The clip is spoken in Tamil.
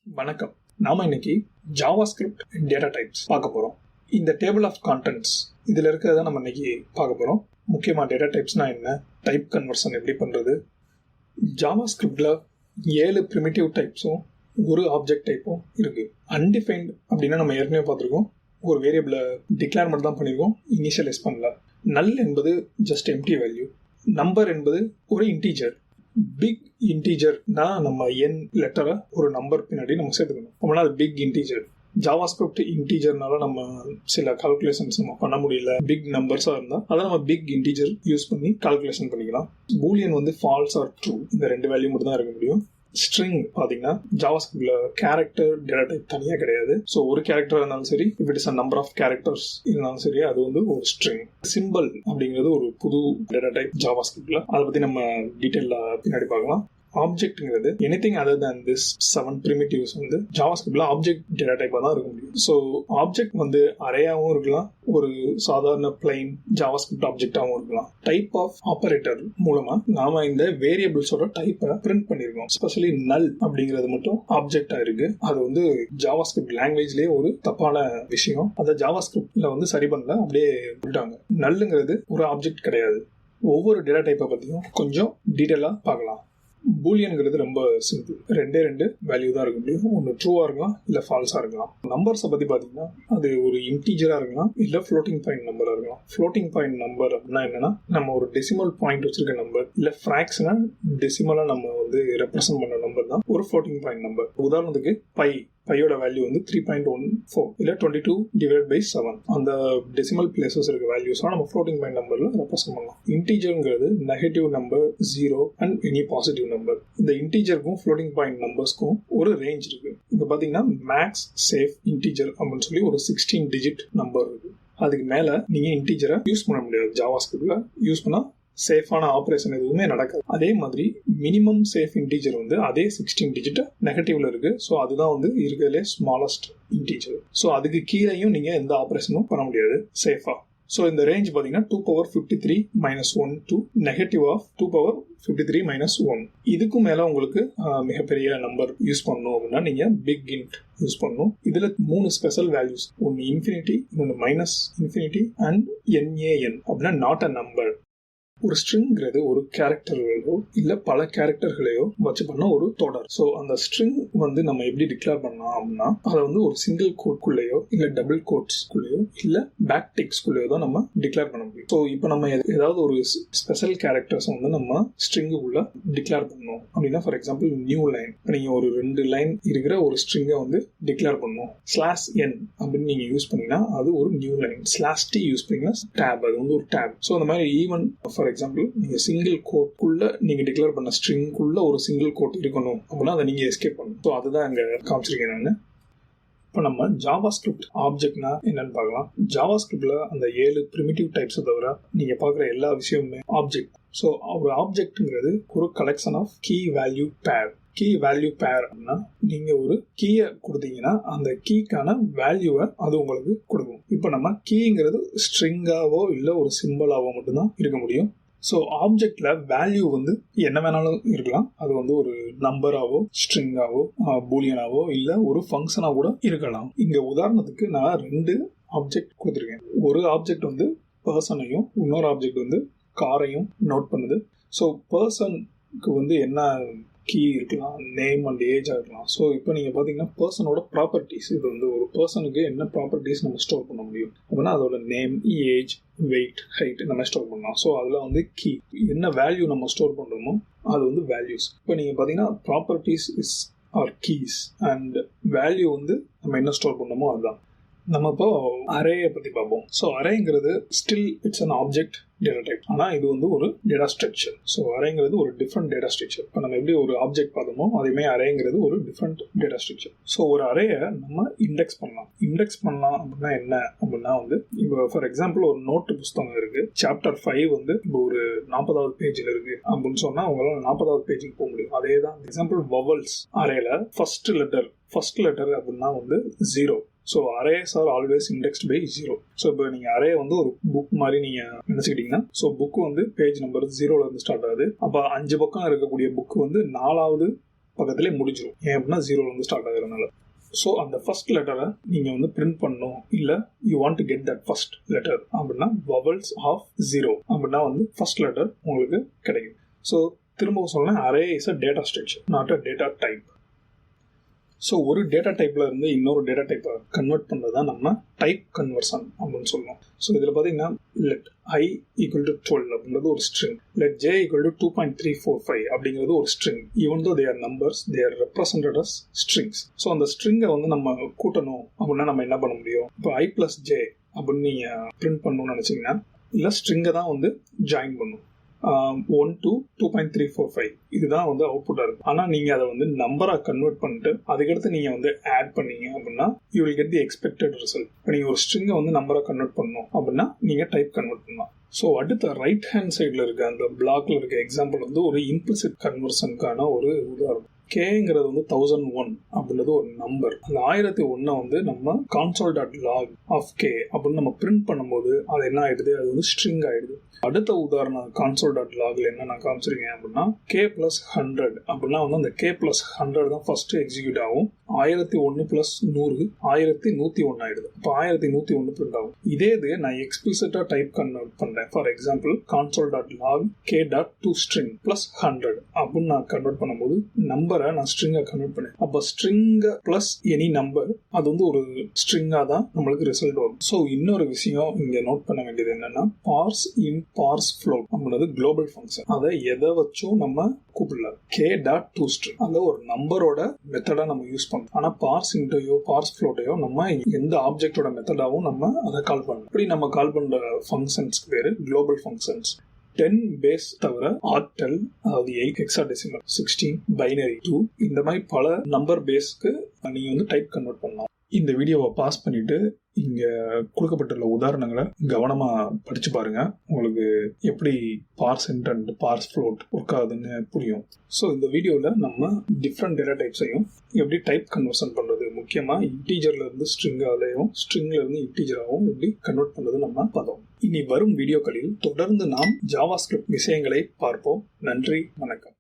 வணக்கம். நாம இன்னைக்கு JavaScript டேட்டா டைப்ஸ் பார்க்க போறோம். இந்த டேபிள் ஆஃப் கண்டென்ட்ஸ் இதுல இருக்கிறத நம்ம இன்னைக்கு பார்க்க போறோம். முக்கியமா டேட்டா டைப்ஸ்னா என்ன, டைப் கன்வர்ஷன் எப்படி பண்றது, JavaScriptல 7 பிரிமிட்டிவ் டைப்ஸும் ஒரு ஆப்ஜெக்ட் டைப்பும் இருக்கு. அன்டிஃபைன்ட் அப்படின்னா நம்ம ஏற்கனவே பார்த்துருக்கோம், ஒரு வேரியபிளை டிக்ளேர் மட்டும் தான் பண்ணியிருக்கோம், இனிஷியலைஸ் பண்ணல. நல் என்பது ஜஸ்ட் எம்டி வேல்யூ. நம்பர் என்பது ஒரு இன்டீஜர். பிக் இன்டீஜர்னா நம்ம என் லெட்டரை ஒரு நம்பர் பின்னாடி நம்ம சேர்த்துக்கணும், அப்படின்னா அது பிக் இன்டீஜர். JavaScript இன்டீஜர்னால நம்ம சில கால்குலேஷன்ஸ் நம்ம பண்ண முடியல, பிக் நம்பர்ஸாக இருந்தால் அதை நம்ம பிக் இன்டீஜர் யூஸ் பண்ணி கால்குலேஷன் பண்ணிக்கலாம். பூலியன் வந்து ஃபால்ஸ் ஆர் ட்ரூ, இந்த 2 வேல்யூ மட்டும் தான் இருக்க முடியும். ஸ்ட்ரிங் பார்த்தீங்கன்னா JavaScriptல கேரக்டர் டேட்டா டைப் தனியாக கிடையாது. ஸோ ஒரு கேரக்டர் இருந்தாலும் சரி, if it is a number of characters இருந்தாலும் சரி, அது வந்து ஒரு ஸ்ட்ரிங். சிம்பிள் அப்படிங்கிறது ஒரு புது டேட்டா டைப் JavaScriptல, அதை பற்றி நம்ம டீட்டெயிலாக பின்னாடி பார்க்கலாம். ஆப்ஜெக்ட்ங்கிறது எனிதிங் அதர் தேன் திஸ் 7 பிரிமிட்டிவ்ஸ் வந்து JavaScriptல ஆப்ஜெக்ட் டேட்டா டைப்பாக தான் இருக்க முடியும். ஸோ ஆப்ஜெக்ட் வந்து அரேயாகவும் இருக்கலாம், ஒரு சாதாரண பிளைன் JavaScript ஆப்ஜெக்டாகவும் இருக்கலாம். டைப் ஆஃப் ஆப்பரேட்டர் மூலமா நாம இந்த வேரியபிள்ஸோட டைப்பை பிரிண்ட் பண்ணிருக்கோம். எஸ்பெஷலி நல் அப்படிங்கிறது மட்டும் ஆப்ஜெக்டா இருக்கு. அது வந்து JavaScript லாங்குவேஜ்லயே ஒரு தப்பான விஷயம். அதை JavaScriptல வந்து சரி பண்ணல, அப்படியே விட்டாங்க. நல்லுங்கிறது ஒரு ஆப்ஜெக்ட் கிடையாது. ஒவ்வொரு டேட்டா டைப்பை பத்தியும் கொஞ்சம் டீட்டெயிலா பார்க்கலாம். பூலியன்ங்கிறது ரொம்ப சிம்பிள், 2 வேல்யூ தான் இருக்க முடியும். ஒன்று ட்ரூவா இருக்கலாம், இல்லை ஃபால்ஸா இருக்கலாம். நம்பர்ஸை பத்தி பாத்தீங்கன்னா அது ஒரு இன்டீஜரா இருக்கலாம், இல்லை ஃப்ளோட்டிங் பாயிண்ட் நம்பரா இருக்கலாம். ஃப்ளோட்டிங் பாயிண்ட் நம்பர் அப்படின்னா என்னன்னா, நம்ம ஒரு டெசிமல் பாயிண்ட் வச்சிருக்க நம்பர், இல்லை ஃபிராக்ஷனா டெசிமலா நம்ம வந்து ரெப்ரசென்ட் பண்ண நம்பர் தான் ஒரு ஃப்ளோட்டிங் பாயிண்ட் நம்பர். உதாரணத்துக்கு பையோட வேல்யூ வந்து 3.14 இல்லை 22/7. அந்த டெசிமல் பிளேசஸ் இருக்க வேல்யூஸ்லாம் நம்ம ஃப்ளோட்டிங் பாயிண்ட் நம்பர்ல ரெப்ரசென்ட் பண்ணலாம். இன்டீஜர்ங்கிறது negative number, 0 and any positive number. இந்த இன்டீஜருக்கும் ஃப்ளோட்டிங் பாயிண்ட் நம்பர்ஸ்க்கும் ஒரு ரேஞ்ச் இருக்கு. இங்க பாத்தீங்கன்னா மேக்ஸ் சேஃப் இன்டீஜர் அப்படின்னு சொல்லி ஒரு 16 டிஜிட் நம்பர் இருக்கு. அதுக்கு மேல நீங்க இன்டீஜரை யூஸ் பண்ண முடியாது. JavaScriptல யூஸ் பண்ணா சேஃபான ஆப்ரேஷன் எதுவுமே நடக்காது. அதே மாதிரி மினிமம் சேஃப் இன்டீஜர் வந்து அதே 16 டிஜிட் நெகட்டிவ்ல இருக்கு. ஸோ அதுதான் வந்து இருக்கிறதுலே ஸ்மாலஸ்ட் இன்டீஜர். ஸோ அதுக்கு கீழேயும் நீங்க எந்த ஆப்ரேஷனும் பண்ண முடியாது சேஃபா. ஸோ இந்த ரேஞ்ச் பார்த்தீங்கன்னா 2^53 - 1 to நெகட்டிவ் ஆஃப் 2^53 - 1. இதுக்கும் மேல உங்களுக்கு மிகப்பெரிய நம்பர் யூஸ் பண்ணணும் அப்படின்னா நீங்க பிக் இன்ட் யூஸ் பண்ணணும். இதுல 3 ஸ்பெஷல் வேல்யூஸ், ஒன்னு இன்ஃபினிட்டி, இன்னொன்னு -infinity அண்ட் NaN அப்படின்னா நாட் அ நம்பர். ஒரு ஸ்ட்ரிங்கிறது ஒரு கேரக்டர்களோ இல்ல பல கேரக்டர்களையோ வச்சு பண்ண ஒரு தொடர். ஸோ அந்த ஸ்ட்ரிங் வந்து நம்ம எப்படி டிக்ளேர் பண்ணலாம் அப்படின்னா, அதை வந்து ஒரு சிங்கிள் கோட்குள்ளேயோ இல்ல டபுள் கோட்ஸ்குள்ளேயோ இல்ல பேக் டிக்ஸ்குள்ளேயோ தான் நம்ம டிக்ளேர் பண்ண முடியும். ஸோ இப்போ நம்ம ஏதாவது ஒரு ஸ்பெஷல் கேரக்டர்ஸ் வந்து நம்ம ஸ்ட்ரிங்குக்குள்ள டிக்ளேர் பண்ணணும் அப்படின்னா, ஃபார் எக்ஸாம்பிள் நியூ லைன், நீங்க ஒரு 2 லைன் இருக்கிற ஒரு ஸ்ட்ரிங்கை வந்து டிக்ளேர் பண்ணணும். /n அப்படின்னு நீங்க யூஸ் பண்ணீங்கன்னா அது ஒரு நியூ லைன். /t யூஸ் பண்ணீங்கன்னா டேப், அது வந்து ஒரு டேப். ஸோ அந்த மாதிரி ஈவன் ஃபார் எக்ஸாம்பிள் நீங்க சிங்கிள் கோட்குள்ள நீங்க டிக்ளேர் பண்ண ஸ்ட்ரிங்குள்ள ஒரு சிங்கிள் கோட் இருக்கணும் அப்படின்னா அதை நீங்க எஸ்கேப் பண்ணணும். ஸோ அதுதான் இங்க காமிச்சிருக்கேன் நான். இப்போ நம்ம JavaScript ஆப்ஜெக்ட்னா என்னன்னு பார்க்கலாம். JavaScriptல அந்த 7 பிரிமிட்டிவ் டைப்ஸை தவிர நீங்க பார்க்குற எல்லா விஷயமுமே ஆப்ஜெக்ட். ஸோ ஒரு ஆப்ஜெக்ட்ங்கிறது ஒரு collection of key value pair. Key value pair அப்படின்னா நீங்க ஒரு கீயை கொடுத்தீங்கன்னா அந்த கீக்கான வேல்யூவை அது உங்களுக்கு கொடுக்கும். இப்போ நம்ம கீங்கிறது ஸ்ட்ரிங்காவோ இல்லை ஒரு சிம்பிளாவோ மட்டும்தான் இருக்க முடியும். ஸோ ஆப்ஜெக்ட்ல வேல்யூ வந்து என்ன வேணாலும் இருக்கலாம். அது வந்து ஒரு நம்பராவோ ஸ்ட்ரிங்காவோ பூலியனாவோ இல்லை ஒரு ஃபங்க்ஷனா கூட இருக்கலாம். இங்க உதாரணத்துக்கு நான் 2 ஆப்ஜெக்ட் கொடுத்துருக்கேன். ஒரு ஆப்ஜெக்ட் வந்து பர்சனையும் இன்னொரு ஆப்ஜெக்ட் வந்து காரையும் நோட் பண்ணுது. ஸோ பர்சனுக்கு வந்து என்ன கீ இருக்கலாம், நேம் அண்ட் ஏஜ் இருக்கலாம். ஸோ இப்போ நீங்கள் பார்த்தீங்கன்னா பர்சனோட ப்ராப்பர்ட்டிஸ், இது வந்து ஒரு பர்சனுக்கு என்ன ப்ராப்பர்ட்டிஸ் நம்ம ஸ்டோர் பண்ண முடியும் அப்படின்னா அதோட நேம், ஏஜ், வெயிட், ஹைட் இந்த மாதிரி ஸ்டோர் பண்ணலாம். ஸோ அதில் வந்து கீ என்ன வேல்யூ நம்ம ஸ்டோர் பண்ணுறோமோ அது வந்து வேல்யூஸ். இப்போ நீங்கள் பார்த்தீங்கன்னா properties is are keys and value வந்து நம்ம என்ன ஸ்டோர் பண்ணோமோ அதுதான். நம்ம இப்போ அரேயை பற்றி பார்ப்போம். ஸோ அரேங்கிறது still it's an object data type, ஆனால் இது வந்து ஒரு டேட்டா ஸ்ட்ரக்சர். ஸோ அரேங்கிறது ஒரு டிஃப்ரெண்ட் டேட்டா ஸ்ட்ரக்சர். இப்போ நம்ம எப்படி ஒரு ஆப்ஜெக்ட் பார்த்தோமோ அதேமாதிரி அரேங்கிறது ஒரு டிஃப்ரெண்ட் டேட்டா ஸ்ட்ரக்சர். ஸோ ஒரு அரேயை நம்ம இண்டெக்ஸ் பண்ணலாம். இண்டெக்ஸ் பண்ணலாம் அப்படின்னா என்ன அப்படின்னா வந்து இப்போ ஃபார் எக்ஸாம்பிள் ஒரு நோட்டு புத்தகம் இருக்கு, சாப்டர் 5 வந்து இப்போ ஒரு 40வது பேஜில் இருக்கு அப்படின்னு சொன்னால் உங்களால் 40வது பேஜுக்கு போக முடியும். அதே தான் எக்ஸாம்பிள் வவல்ஸ் அரேல ஃபர்ஸ்ட் லெட்டர் அப்படின்னா வந்து 0. So arrays are always indexed by 0. So இப்போ நீங்கள் அரே வந்து ஒரு புக் மாதிரி நீங்கள் நினச்சிக்கிட்டீங்கன்னா, ஸோ புக்கு வந்து பேஜ் நம்பர் 0ல இருந்து ஸ்டார்ட் ஆகுது. அப்போ 5 பக்கம் இருக்கக்கூடிய புக்கு வந்து 4வது பக்கத்துலேயே முடிஞ்சிடும். ஏன் அப்படின்னா 0 ஸ்டார்ட் ஆகுறதுனால. ஸோ அந்த ஃபர்ஸ்ட் லெட்டரை நீங்கள் வந்து பிரிண்ட் பண்ணணும், இல்லை you want to get that first letter அப்படின்னா vowels ஆஃப் 0 அப்படின்னா வந்து ஃபர்ஸ்ட் லெட்டர் உங்களுக்கு கிடைக்கும். ஸோ திரும்பவும் சொல்லலாம், array is a data structure, not a data type. So ஒரு டேட்டா டைப்பில் இருந்து இன்னொரு டேட்டா டைப்பை கன்வெர்ட் பண்ணுறது தான் நம்ம டைப் கன்வர்ஷன் அப்படின்னு சொல்லணும். ஸோ இதில் பார்த்தீங்கன்னா லெட் I ஈக்குவல் டு 12 அப்படின்றது ஒரு string, let J equal to 2.345 அப்படிங்கிறது ஒரு ஸ்ட்ரிங். ஈவன் தோ தேர் நம்பர்ஸ், தேர் ரெப்ரசன்டட் அஸ் ஸ்ட்ரிங்ஸ். ஸோ அந்த ஸ்ட்ரிங்கை வந்து நம்ம கூட்டணும் அப்படின்னா நம்ம என்ன பண்ண முடியும்? இப்போ I + J அப்படின்னு நீங்கள் பிரிண்ட் பண்ணணும்னு நினச்சிங்கன்னா இல்லை ஸ்ட்ரிங்கை தான் வந்து ஜாயின் பண்ணும். 1 to 2.345 இதுதான் வந்து அவுட்புட்டாக இருக்கும். ஆனால் நீங்கள் அதை வந்து நம்பராக கன்வெர்ட் பண்ணிட்டு அதுக்கடுத்து நீங்கள் வந்து ஆட் பண்ணீங்க அப்படின்னா you will get the expected result. இப்போ நீங்கள் ஒரு ஸ்ட்ரிங்கை வந்து நம்பராக கன்வெர்ட் பண்ணணும் அப்படின்னா நீங்கள் டைப் கன்வெர்ட் பண்ணலாம். ஸோ அடுத்த ரைட் ஹேண்ட் சைடில் இருக்க அந்த பிளாக்ல இருக்க எக்ஸாம்பிள் வந்து ஒரு இம்ப்ளிசிட் கன்வர்ஷனுக்கான ஒரு உதாரணம். கேங்கிறது வந்து 1001 அப்படின்றது ஒரு நம்பர். அந்த 1001 வந்து நம்ம console.log of k அப்படின்னு நம்ம பிரிண்ட் பண்ணும்போது அது என்ன ஆயிடுது? அது வந்து ஸ்ட்ரிங் ஆயிடுது. அடுத்த உதாரணம் console.logல என்ன நான் காமிச்சிருக்கேன் அப்படின்னா k+100 அப்படின்னா வந்து அந்த k+100 தான் ஃபர்ஸ்ட் எக்ஸிக்யூட் ஆகும். 1001 + 100 1101 ஆயிடுது. இப்போ 1101 பிரிண்ட் ஆகும். இதே இது நான் எக்ஸ்பிளிசிட்டா டைப் கன்வெர்ட் பண்றேன். ஃபார் எக்ஸாம்பிள் console.log k.toString +100 அப்படின்னு நான் கன்வெர்ட் பண்ணும்போது நம்பரை நான் ஸ்ட்ரிங்கா கன்வெர்ட் பண்ணேன். அப்போ ஸ்ட்ரிங் பிளஸ் எனி நம்பர் அது வந்து ஒரு ஸ்ட்ரிங்கா தான் நம்மளுக்கு ரிசல்ட் வரும். ஸோ இன்னொரு விஷயம் இங்க நோட் பண்ண வேண்டியது என்னன்னா பார்ஸ் இன் பார்ஸ் ஃப்ளோட் அப்படின்றது குளோபல் ஃபங்க்ஷன். அதை எதை வச்சும் நம்ம கூப்பிடலாம். k.toString அந்த ஒரு நம்பரோட மெத்தடா நம்ம யூஸ் பண்ணோம். ஆனா பார்ஸ் இன்டோயோ பார்ஸ் ஃப்ளோட்டையோ நம்ம எந்த ஆப்ஜெக்டோட மெத்தடாவும் நம்ம அதை கால் பண்ணலாம். இப்படி நம்ம கால் பண்ற ஃபங்க்ஷன்ஸ்க்கு பேரு குளோபல் ஃபங்க்ஷன்ஸ். 10 பேஸ் தவிர ஆக்டல், அதாவது 8 ஹெக்ஸாடெசிமல், 16 பைனரி 2 இந்த மாதிரி பல நம்பர் பேஸ்க்கு நீங்க வந்து டைப் கன்வெர்ட் பண்ணலாம். இந்த வீடியோவை பாஸ் பண்ணிட்டு இங்க கொடுக்கப்பட்டுள்ள உதாரணங்களை கவனமா படிச்சு பாருங்க. உங்களுக்கு எப்படி parse int and parse float work ஆகுதுன்னு புரியும். ஸோ இந்த வீடியோவில் நம்ம டிஃப்ரெண்ட் டேட்டா டைப்ஸையும் எப்படி டைப் கன்வர்ஷன் பண்றது, முக்கியமா இன்டீஜர்ல இருந்து ஸ்ட்ரிங்காலையும் ஸ்ட்ரிங்ல இருந்து இன்டீஜராகவும் எப்படி கன்வெர்ட் பண்றது நம்ம பார்த்தோம். இனி வரும் வீடியோக்களில் தொடர்ந்து நாம் ஜாவாஸ்கிரிப்ட் விஷயங்களை பார்ப்போம். நன்றி, வணக்கம்.